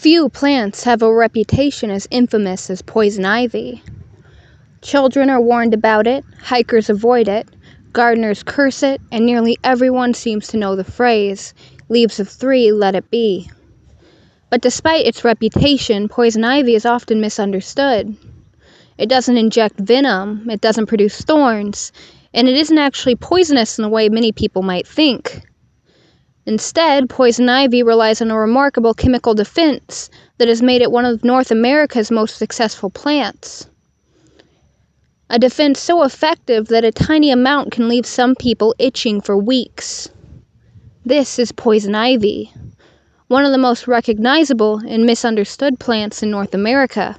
Few plants have a reputation as infamous as poison ivy. Children are warned about it, hikers avoid it, gardeners curse it, and nearly everyone seems to know the phrase, "Leaves of 3, let it be." But despite its reputation, poison ivy is often misunderstood. It doesn't inject venom, it doesn't produce thorns, and it isn't actually poisonous in the way many people might think. Instead, poison ivy relies on a remarkable chemical defense that has made it one of North America's most successful plants. A defense so effective that a tiny amount can leave some people itching for weeks. This is poison ivy, one of the most recognizable and misunderstood plants in North America.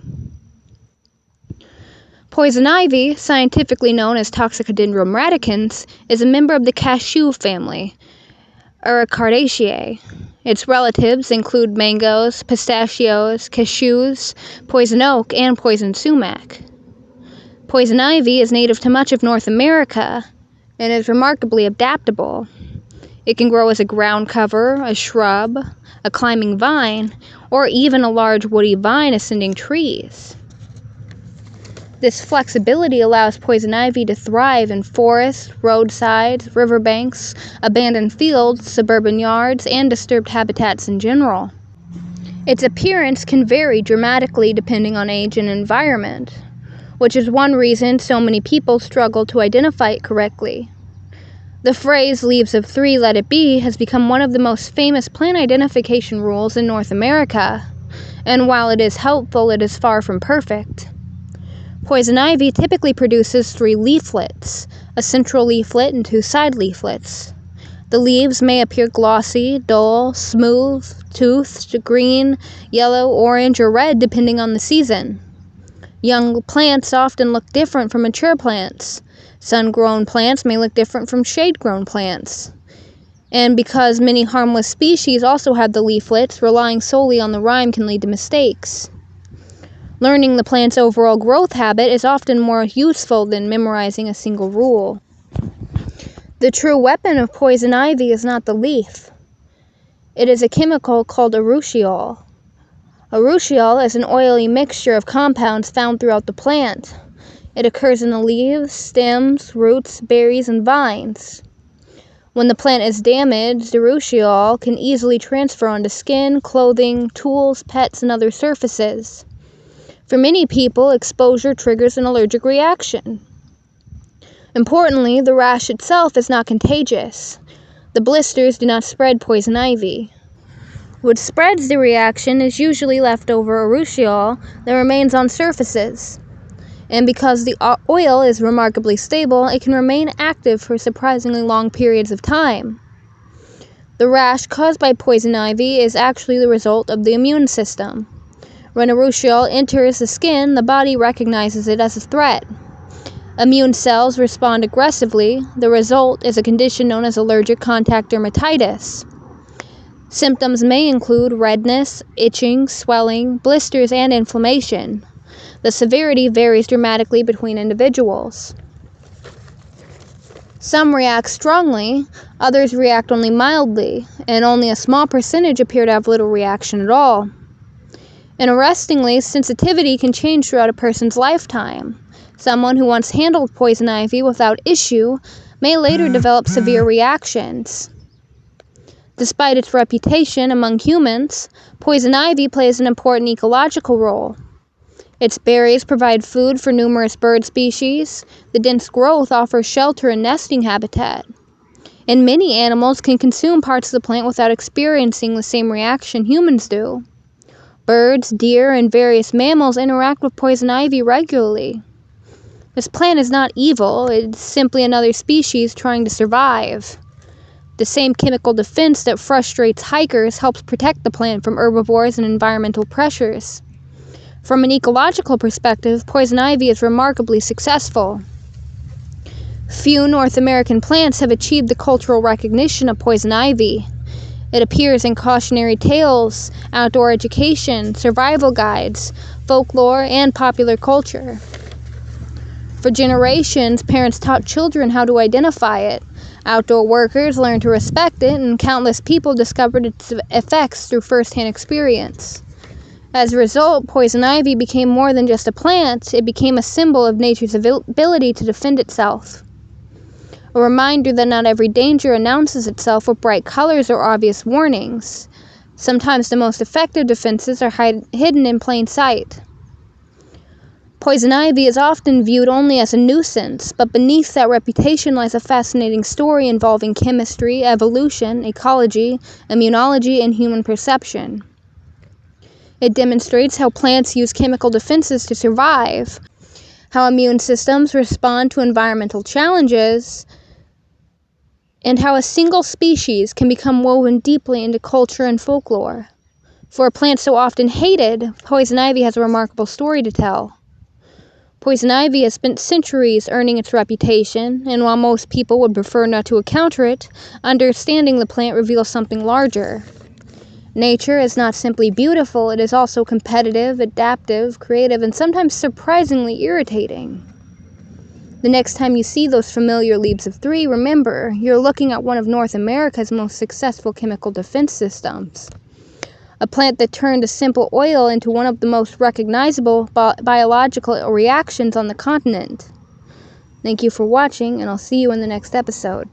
Poison ivy, scientifically known as Toxicodendron radicans, is a member of the cashew family, Urushiol. Its relatives include mangoes, pistachios, cashews, poison oak, and poison sumac. Poison ivy is native to much of North America and is remarkably adaptable. It can grow as a ground cover, a shrub, a climbing vine, or even a large woody vine ascending trees. This flexibility allows poison ivy to thrive in forests, roadsides, riverbanks, abandoned fields, suburban yards, and disturbed habitats in general. Its appearance can vary dramatically depending on age and environment, which is one reason so many people struggle to identify it correctly. The phrase "leaves of 3, let it be" has become one of the most famous plant identification rules in North America, and while it is helpful, it is far from perfect. Poison ivy typically produces 3 leaflets, a central leaflet and 2 side leaflets. The leaves may appear glossy, dull, smooth, toothed, green, yellow, orange, or red depending on the season. Young plants often look different from mature plants. Sun-grown plants may look different from shade-grown plants. And because many harmless species also have the leaflets, relying solely on the rime can lead to mistakes. Learning the plant's overall growth habit is often more useful than memorizing a single rule. The true weapon of poison ivy is not the leaf. It is a chemical called Urushiol. Urushiol is an oily mixture of compounds found throughout the plant. It occurs in the leaves, stems, roots, berries, and vines. When the plant is damaged, Urushiol can easily transfer onto skin, clothing, tools, pets, and other surfaces. For many people, exposure triggers an allergic reaction. Importantly, the rash itself is not contagious. The blisters do not spread poison ivy. What spreads the reaction is usually leftover Urushiol that remains on surfaces. And because the oil is remarkably stable, it can remain active for surprisingly long periods of time. The rash caused by poison ivy is actually the result of the immune system. When Urushiol enters the skin, the body recognizes it as a threat. Immune cells respond aggressively. The result is a condition known as allergic contact dermatitis. Symptoms may include redness, itching, swelling, blisters, and inflammation. The severity varies dramatically between individuals. Some react strongly, others react only mildly, and only a small percentage appear to have little reaction at all. Interestingly, sensitivity can change throughout a person's lifetime. Someone who once handled poison ivy without issue may later develop severe reactions. Despite its reputation among humans, poison ivy plays an important ecological role. Its berries provide food for numerous bird species. The dense growth offers shelter and nesting habitat. And many animals can consume parts of the plant without experiencing the same reaction humans do. Birds, deer, and various mammals interact with poison ivy regularly. This plant is not evil, it's simply another species trying to survive. The same chemical defense that frustrates hikers helps protect the plant from herbivores and environmental pressures. From an ecological perspective, poison ivy is remarkably successful. Few North American plants have achieved the cultural recognition of poison ivy. It appears in cautionary tales, outdoor education, survival guides, folklore, and popular culture. For generations, parents taught children how to identify it. Outdoor workers learned to respect it, and countless people discovered its effects through first-hand experience. As a result, poison ivy became more than just a plant. It became a symbol of nature's ability to defend itself. A reminder that not every danger announces itself with bright colors or obvious warnings. Sometimes the most effective defenses are hidden in plain sight. Poison ivy is often viewed only as a nuisance, but beneath that reputation lies a fascinating story involving chemistry, evolution, ecology, immunology, and human perception. It demonstrates how plants use chemical defenses to survive, how immune systems respond to environmental challenges, and how a single species can become woven deeply into culture and folklore. For a plant so often hated, poison ivy has a remarkable story to tell. Poison ivy has spent centuries earning its reputation, and while most people would prefer not to encounter it, understanding the plant reveals something larger. Nature is not simply beautiful, it is also competitive, adaptive, creative, and sometimes surprisingly irritating. The next time you see those familiar leaves of 3, remember, you're looking at one of North America's most successful chemical defense systems. A plant that turned a simple oil into one of the most recognizable biological reactions on the continent. Thank you for watching, and I'll see you in the next episode.